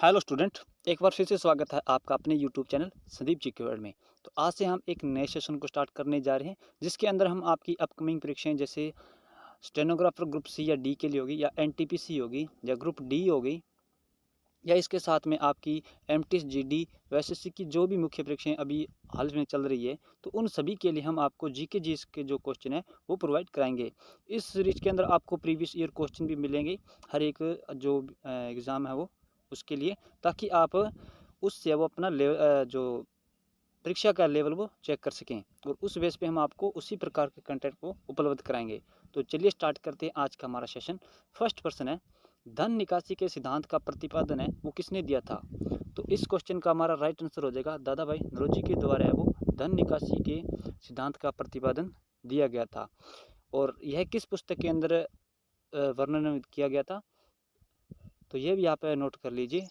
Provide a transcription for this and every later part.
Hello student. एक बार फिर से स्वागत है आपका अपने यूट्यूब चैनल संदीप जी के वर्ल्ड में। तो आज से हम एक नए सेशन को स्टार्ट करने जा रहे हैं, जिसके अंदर हम आपकी अपकमिंग परीक्षाएं जैसे स्टेनोग्राफर ग्रुप सी या डी के लिए होगी, या एनटीपीसी होगी, या ग्रुप डी होगी, या इसके साथ में आपकी एमटीएस जीडी एसएससी की जो भी मुख्य परीक्षाएं अभी हाल में चल रही है, तो उन सभी के लिए हम आपको जीके जीएस के जो क्वेश्चन है वो प्रोवाइड कराएंगे। इस सीरीज के अंदर आपको प्रीवियस ईयर क्वेश्चन भी मिलेंगे हर एक जो एग्ज़ाम है वो उसके लिए, ताकि आप उससे वो अपना जो परीक्षा का लेवल वो चेक कर सकें, और उस बेस पे हम आपको उसी प्रकार के कंटेंट को उपलब्ध कराएंगे। तो चलिए स्टार्ट करते हैं आज का हमारा सेशन। फर्स्ट प्रश्न है, धन निकासी के सिद्धांत का प्रतिपादन है वो किसने दिया था? तो इस क्वेश्चन का हमारा राइट आंसर हो जाएगा दादा भाई नौरोजी के द्वारा है वो धन निकासी के सिद्धांत का प्रतिपादन दिया गया था। और यह किस पुस्तक के अंदर वर्णन किया गया था? तो ये भी आप नोट कर लीजिए।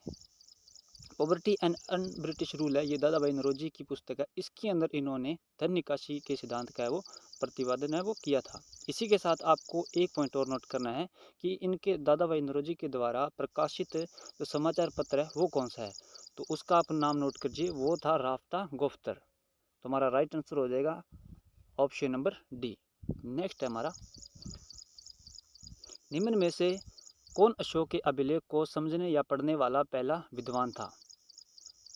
Poverty and un British rule है, ये दादा भाई नौरोजी की पुस्तक है। इसके अंदर इन्होंने धन निकासी के सिद्धांत का है वो प्रतिपादन है वो किया था। इसी के साथ आपको एक पॉइंट और नोट करना है कि इनके दादा भाई नौरोजी के द्वारा प्रकाशित जो समाचार पत्र है वो कौन सा है? तो उसका आप नाम नोट कीजिए, वो था राफ्ता गोफ्तर। तो हमारा राइट आंसर हो जाएगा ऑप्शन नंबर डी। नेक्स्ट है हमारा, निम्न में से कौन अशोक के अभिलेख को समझने या पढ़ने वाला पहला विद्वान था?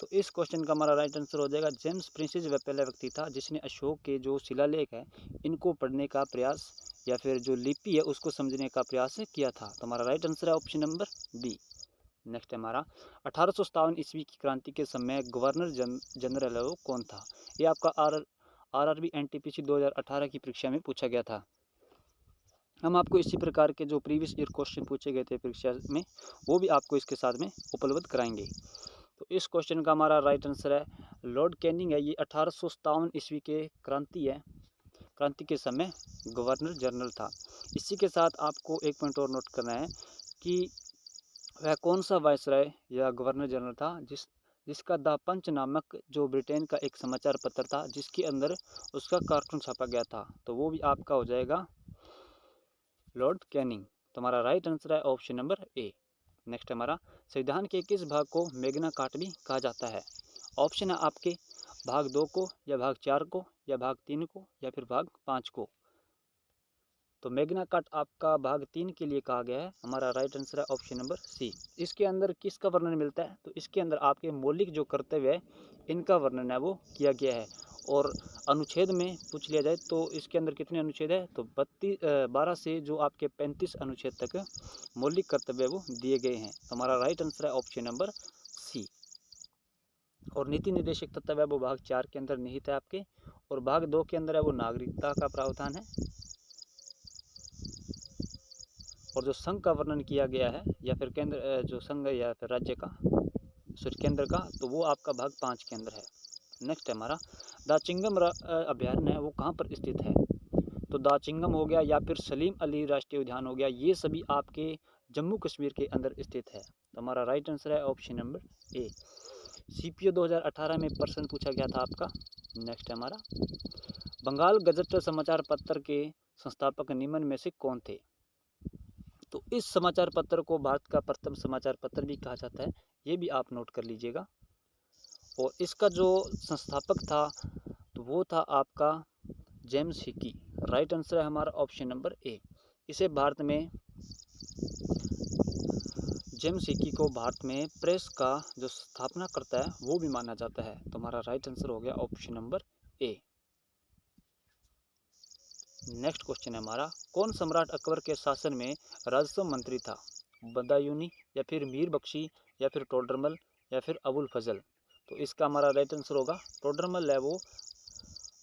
तो इस क्वेश्चन का हमारा राइट आंसर हो जाएगा जेम्स प्रिंसेस वह पहला व्यक्ति था जिसने अशोक के जो शिलालेख है इनको पढ़ने का प्रयास या फिर जो लिपि है उसको समझने का प्रयास किया था। तो हमारा राइट आंसर है ऑप्शन नंबर बी। नेक्स्ट है हमारा, 1857 ईस्वी की क्रांति के समय गवर्नर जनरल है वो कौन था? ये आपका आरआरबी एनटीपीसी 2018 की परीक्षा में पूछा गया था। हम आपको इसी प्रकार के जो प्रीवियस ईयर क्वेश्चन पूछे गए थे परीक्षा में वो भी आपको इसके साथ में उपलब्ध कराएंगे। तो इस क्वेश्चन का हमारा राइट आंसर है लॉर्ड कैनिंग है। ये 1857 ईस्वी के क्रांति के समय गवर्नर जनरल था। इसी के साथ आपको एक पॉइंट और नोट करना है कि वह कौन सा वायसराय या गवर्नर जनरल था जिसका द पंच नामक जो ब्रिटेन का एक समाचार पत्र था जिसके अंदर उसका कार्टून छापा गया था। तो वो भी आपका हो जाएगा लॉर्ड कैनिंग। तो हमारा राइट आंसर है ऑप्शन नंबर ए। नेक्स्ट हमारा, संविधान के किस भाग को मैग्ना कार्टा भी कहा जाता है? ऑप्शन है आपके भाग 2 को, या भाग 4 को, या भाग 3 को, या फिर भाग 5 को। तो मैग्ना कार्टा आपका भाग 3 के लिए कहा गया है। हमारा राइट आंसर है ऑप्शन नंबर सी। इसके अंदर किसका वर्णन मिलता है? तो इसके अंदर आपके मौलिक जो कर्तव्य है इनका वर्णन है वो किया गया है। और अनुच्छेद में पूछ लिया जाए तो इसके अंदर कितने अनुच्छेद है? तो 12 से जो आपके 35 अनुच्छेद तक मौलिक कर्तव्य वो दिए गए हैं। तो हमारा राइट आंसर है ऑप्शन नंबर सी। और नीति निर्देशक तत्व है वो भाग 4 के अंदर निहित है आपके, और भाग 2 के अंदर है वो नागरिकता का प्रावधान है। और जो संघ का वर्णन किया गया है या फिर केंद्र जो संघ या फिर राज्य का सॉरी केंद्र का, तो वो आपका भाग 5 के अंदर है। नेक्स्ट है हमारा, दाचिंगम अभ्यारण्य है वो कहाँ पर स्थित है? तो दाचिंगम हो गया या फिर सलीम अली राष्ट्रीय उद्यान हो गया, ये सभी आपके जम्मू कश्मीर के अंदर स्थित है। तो हमारा राइट आंसर है ऑप्शन नंबर ए। सीपीओ 2018 में प्रश्न पूछा गया था आपका। नेक्स्ट है हमारा, बंगाल गजट समाचार पत्र के संस्थापक निम्न में से कौन थे? तो इस समाचार पत्र को भारत का प्रथम समाचार पत्र भी कहा जाता है, ये भी आप नोट कर लीजिएगा। और इसका जो संस्थापक था तो वो था आपका जेम्स हिकी। राइट आंसर है हमारा ऑप्शन नंबर ए। इसे भारत में जेम्स हिकी को भारत में प्रेस का जो स्थापना करता है वो भी माना जाता है। तो हमारा राइट आंसर हो गया option number A. Next question है हमारा, कौन सम्राट अकबर के शासन में राजस्व मंत्री था? बदायूनी, या फिर मीर बख्शी, या फिर टोडरमल, या फिर अबुल फजल? तो इसका हमारा राइट आंसर होगा टोडरमल है वो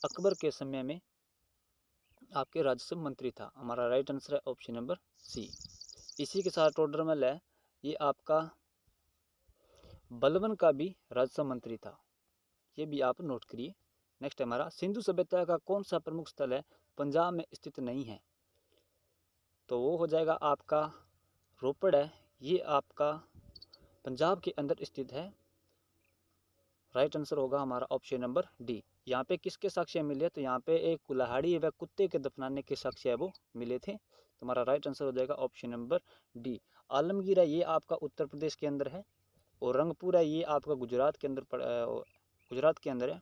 अकबर के समय में आपके राजस्व मंत्री था। हमारा राइट आंसर है ऑप्शन नंबर सी। इसी के साथ टोडरमल है ये आपका बलबन का भी राजस्व मंत्री था, ये भी आप नोट करिए। नेक्स्ट है हमारा, सिंधु सभ्यता का कौन सा प्रमुख स्थल है पंजाब में स्थित नहीं है? तो वो हो जाएगा आपका रोपड़ है, ये आपका पंजाब के अंदर स्थित है। राइट आंसर होगा हमारा ऑप्शन नंबर डी। यहाँ पे किसके साक्ष्य मिले? तो यहाँ पे एक कुल्हाड़ी व कुत्ते के दफनाने के साक्ष्य है वो मिले थे। तो हमारा राइट आंसर हो जाएगा ऑप्शन नंबर डी। आलमगीर है ये आपका उत्तर प्रदेश के अंदर है। और रंगपुर है ये आपका गुजरात के अंदर गुजरात के अंदर है।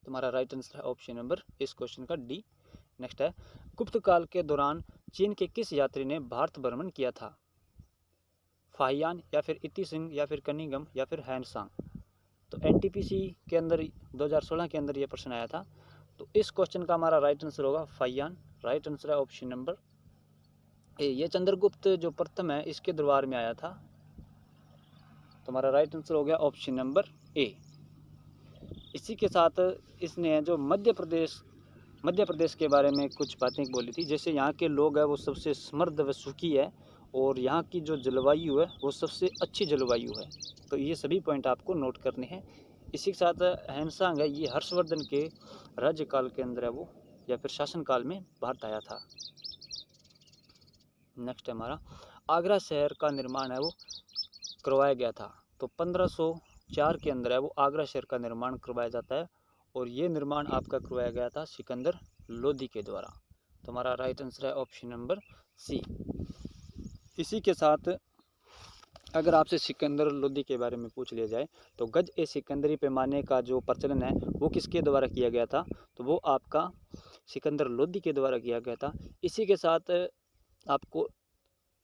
तुम्हारा राइट आंसर है ऑप्शन नंबर इस क्वेश्चन का डी। नेक्स्ट है, गुप्त काल के दौरान चीन के किस यात्री ने भारत भ्रमण किया था? फाहियान या फिर इति सिंह या फिर कनिंगम या फिर हैंडसांग। तो एनटीपीसी के अंदर 2016 के अंदर ये प्रश्न आया था। तो इस क्वेश्चन का हमारा राइट आंसर होगा फाहियान। राइट आंसर है ऑप्शन नंबर ए। ये चंद्रगुप्त जो प्रथम है इसके दरबार में आया था। तो हमारा राइट आंसर हो गया ऑप्शन नंबर ए। इसी के साथ इसने जो मध्य प्रदेश के बारे में कुछ बातें बोली थी, जैसे यहाँ के लोग हैं वो सबसे समृद्ध व सुखी है और यहाँ की जो जलवायु है वो सबसे अच्छी जलवायु है। तो ये सभी पॉइंट आपको नोट करने हैं। इसी के साथ हैंडसांग है ये हर्षवर्धन के राज्यकाल के अंदर है वो, या फिर शासनकाल में भारत आया था। नेक्स्ट है हमारा, आगरा शहर का निर्माण है वो करवाया गया था। तो 1504 के अंदर है वो आगरा शहर का निर्माण करवाया जाता है और ये निर्माण आपका करवाया गया था सिकंदर लोदी के द्वारा। तो हमारा राइट आंसर है ऑप्शन नंबर सी। इसी के साथ अगर आपसे सिकंदर लोदी के बारे में पूछ लिया जाए तो गज ए सिकंदरी पैमाने का जो प्रचलन है वो किसके द्वारा किया गया था? तो वो आपका सिकंदर लोदी के द्वारा किया गया था। इसी के साथ आपको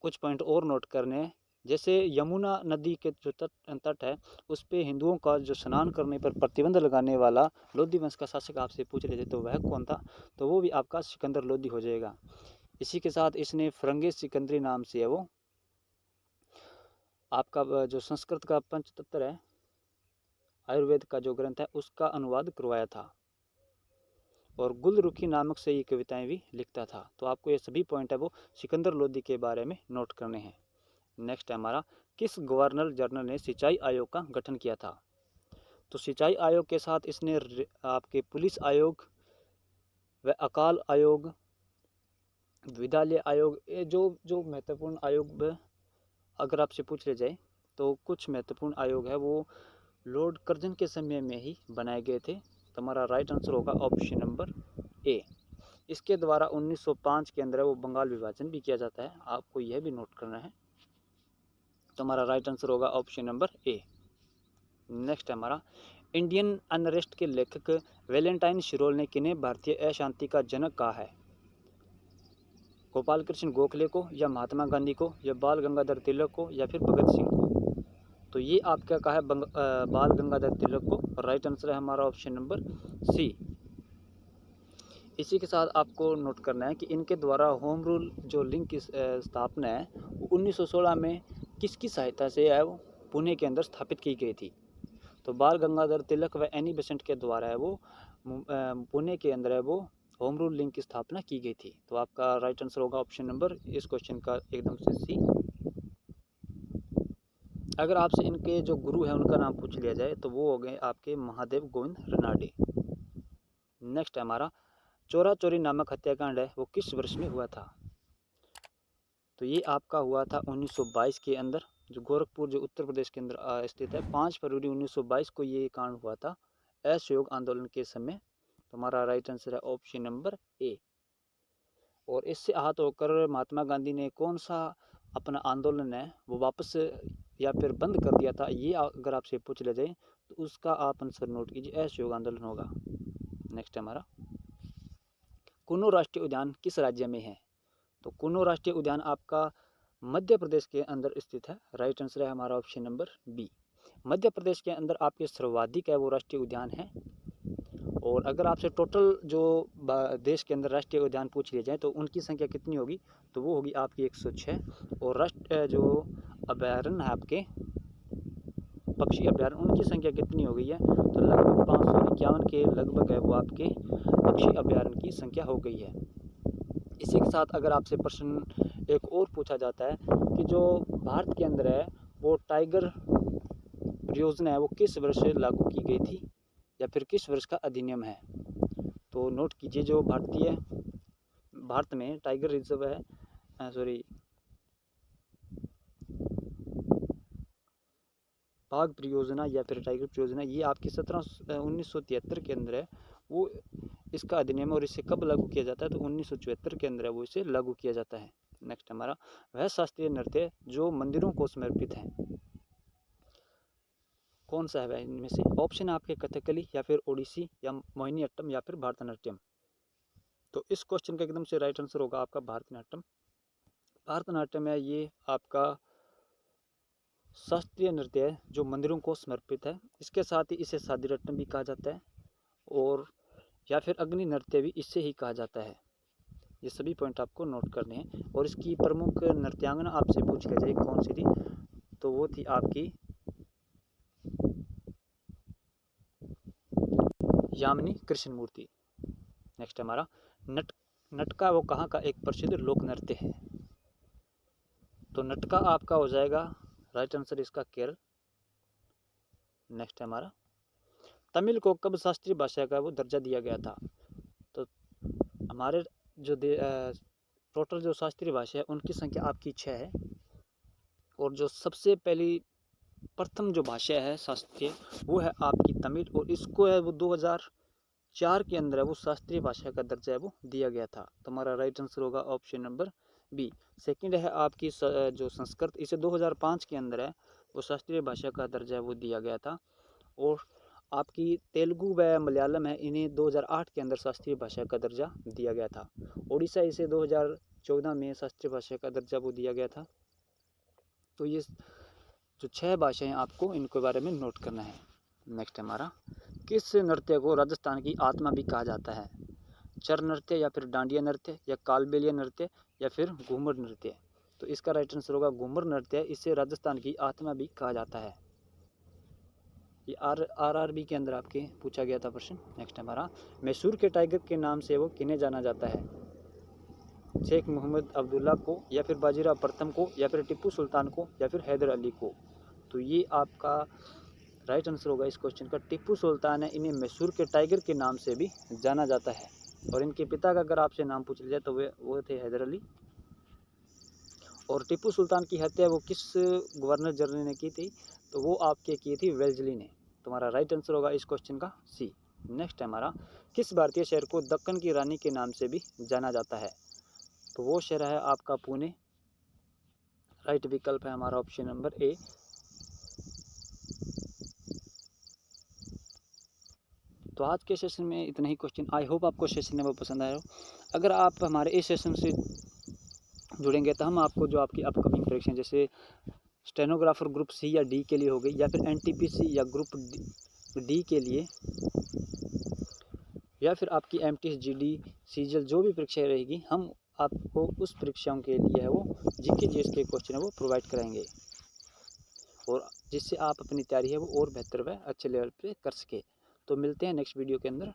कुछ पॉइंट और नोट करने हैं, जैसे यमुना नदी के जो तट है उस पे हिंदुओं का जो स्नान करने पर प्रतिबंध लगाने वाला लोदी वंश का शासक आपसे पूछ रहे थे तो वह कौन था? तो वो भी आपका सिकंदर लोदी हो जाएगा। इसी के साथ इसने फरंगे सिकंदरी नाम से है वो आपका जो संस्कृत का पंचतंत्र है आयुर्वेद का जो ग्रंथ है उसका अनुवाद करवाया था और गुलरुखी नामक से ये कविताएं भी लिखता था। तो आपको ये सभी पॉइंट है वो सिकंदर लोदी के बारे में नोट करने हैं। नेक्स्ट है हमारा, किस गवर्नर जनरल ने सिंचाई आयोग का गठन किया था? तो सिंचाई आयोग के साथ इसने आपके पुलिस आयोग व अकाल आयोग, विद्यालय आयोग, ये जो महत्वपूर्ण आयोग अगर आपसे पूछ ले जाए तो कुछ महत्वपूर्ण आयोग है वो लॉर्ड कर्जन के समय में ही बनाए गए थे। तो हमारा राइट आंसर होगा ऑप्शन नंबर ए। इसके द्वारा 1905 के अंदर वो बंगाल विभाजन भी किया जाता है, आपको यह भी नोट करना है। तो हमारा राइट आंसर होगा ऑप्शन नंबर ए। नेक्स्ट है हमारा, इंडियन अनरेस्ट के लेखक वैलेंटाइन शिरोल ने किन्हें भारतीय अशांति का जनक कहा है? गोपाल कृष्ण गोखले को, या महात्मा गांधी को, या बाल गंगाधर तिलक को, या फिर भगत सिंह को। तो ये आपका कहा है बाल गंगाधर तिलक को। राइट आंसर है हमारा ऑप्शन नंबर सी। इसी के साथ आपको नोट करना है कि इनके द्वारा होम रूल जो लिंक की स्थापना है वो 1916 में किसकी सहायता से है वो पुणे के अंदर स्थापित की गई थी? तो बाल गंगाधर तिलक व एनी बेसेंट के द्वारा है वो पुणे के अंदर है वो होम रूल लिंक की स्थापना की गई थी। तो आपका राइट आंसर होगा ऑप्शन नंबर इस क्वेश्चन का एकदम से सी। अगर आपसे इनके जो गुरु हैं उनका नाम पूछ लिया जाए तो वो हो गए आपके महादेव गोविंद रनाडे। नेक्स्ट है हमारा, चोरा चोरी नामक हत्याकांड है वो किस वर्ष में हुआ था? तो ये आपका हुआ था 1922 के अंदर, जो गोरखपुर जो उत्तर प्रदेश के अंदर स्थित है। 5 फरवरी 1922 को ये कांड हुआ था असहयोग आंदोलन के समय। तो हमारा राइट आंसर है ऑप्शन नंबर ए। और इससे आहत होकर महात्मा गांधी ने कौन सा अपना आंदोलन है वो वापस या फिर बंद कर दिया था? ये अगर आपसे पूछ लिया जाए तो उसका आप आंसर नोट कीजिए, असहयोग आंदोलन होगा। नेक्स्ट है हमारा, कुन्नू राष्ट्रीय उद्यान किस राज्य में है? तो कुन्नू राष्ट्रीय उद्यान आपका मध्य प्रदेश के अंदर स्थित है। राइट आंसर है हमारा option number B. Madhya Pradesh के अंदर आपके सर्वाधिक है वो राष्ट्रीय उद्यान है। और अगर आपसे टोटल जो देश के अंदर राष्ट्रीय उद्यान पूछ लिए जाए तो उनकी संख्या कितनी होगी? तो वो होगी आपकी 106। और राष्ट्र जो अभयारण्य है आपके पक्षी अभयारण्य उनकी संख्या कितनी हो गई है? तो लगभग 551 के लगभग है वो आपके पक्षी अभयारण्य की संख्या हो गई है। इसी के साथ अगर आपसे प्रश्न एक और पूछा जाता है कि जो भारत के अंदर है वो टाइगर परियोजना है वो किस वर्ष लागू की गई थी या फिर किस वर्ष का अधिनियम है? तो नोट कीजिए, जो भारत में टाइगर रिजर्व है बाघ परियोजना या फिर टाइगर परियोजना, ये आपकी 1973 के अंदर है वो इसका अधिनियम। और इसे कब लागू किया जाता है? तो 1974 के अंदर है वो इसे लागू किया जाता है। नेक्स्ट हमारा, वह शास्त्रीय नृत्य जो मंदिरों को समर्पित है कौन सा है इनमें से? ऑप्शन है आपके कथकली या फिर ओडिसी या मोहिनीअट्टम या फिर भरतनाट्यम। तो इस क्वेश्चन का एकदम से राइट आंसर होगा आपका भरतनाट्यम। भरतनाट्यम है ये आपका शास्त्रीय नृत्य है जो मंदिरों को समर्पित है। इसके साथ ही इसे शादीरत्न भी कहा जाता है और या फिर अग्नि नृत्य भी इससे ही कहा जाता है। ये सभी पॉइंट आपको नोट करने हैं। और इसकी प्रमुख नृत्यांगना आपसे पूछ लिया जाए कौन सी थी, तो वो थी आपकी यामिनी कृष्णमूर्ति। नेक्स्ट हमारा नटका वो कहाँ का एक प्रसिद्ध लोक नृत्य है? तो नटका आपका हो जाएगा राइट आंसर इसका केरल। नेक्स्ट हमारा तमिल को कब शास्त्रीय भाषा का वो दर्जा दिया गया था? तो हमारे जो टोटल जो शास्त्रीय भाषा है उनकी संख्या आपकी 6 है और जो सबसे पहली प्रथम जो भाषा है शास्त्रीय वो है आपकी तमिल और इसको है वो 2004 के अंदर है वो शास्त्रीय भाषा का दर्जा है वो दिया गया था। तो हमारा राइट आंसर होगा ऑप्शन नंबर बी। सेकंड है आपकी जो संस्कृत, इसे 2005 के अंदर है वो शास्त्रीय भाषा का दर्जा है वो दिया गया था। और आपकी तेलुगु व मलयालम है इन्हें 2008 के अंदर शास्त्रीय भाषा का दर्जा दिया गया था। ओडिशा इसे 2014 में शास्त्रीय भाषा का दर्जा वो दिया गया था। तो ये जो 6 भाषाएं आपको इनके बारे में नोट करना है। नेक्स्ट हमारा किस नृत्य को राजस्थान की आत्मा भी कहा जाता है? चर नृत्य या फिर डांडिया नृत्य या कालबेलिया नृत्य या फिर घूमर नृत्य? तो इसका राइट आंसर होगा घूमर नृत्य। इसे राजस्थान की आत्मा भी कहा जाता है। ये आरआरबी के अंदर आपके पूछा गया था प्रश्न। नेक्स्ट हमारा मैसूर के टाइगर के नाम से वो किन्हें जाना जाता है? शेख मोहम्मद अब्दुल्ला को या फिर बाजीराव प्रथम को या फिर टिप्पू सुल्तान को या फिर हैदर अली को? तो ये आपका राइट आंसर होगा इस क्वेश्चन का टिप्पू सुल्तान है। इन्हें मैसूर के टाइगर के नाम से भी जाना जाता है। और इनके पिता का अगर आपसे नाम पूछ लिया तो वो थे हैदर अली। और टिप्पू सुल्तान की हत्या वो किस गवर्नर जनरल ने की थी? तो वो आपके की थी वेल्जली ने। तुम्हारा राइट आंसर होगा इस क्वेश्चन का सी। नेक्स्ट है हमारा किस भारतीय शहर को दक्कन की रानी के नाम से भी जाना जाता है? तो वो शहर है आपका पुणे। राइट विकल्प है हमारा ऑप्शन नंबर ए। तो आज के सेशन में इतना ही क्वेश्चन। आई होप आपको सेशन में वो पसंद आया हो। अगर आप हमारे इस सेशन से जुड़ेंगे तो हम आपको जो आपकी अपकमिंग परीक्षा जैसे स्टेनोग्राफर ग्रुप सी या डी के लिए हो गई या फिर एनटीपीसी या ग्रुप डी के लिए या फिर आपकी एमटीएस जीडी सीजीएल जो भी परीक्षाएं रहेगी हम आपको उस परीक्षाओं के लिए है वो जीके जीएस के क्वेश्चन है वो प्रोवाइड कराएंगे और जिससे आप अपनी तैयारी है वो और बेहतर व अच्छे लेवल पे कर सके। तो मिलते हैं नेक्स्ट वीडियो के अंदर।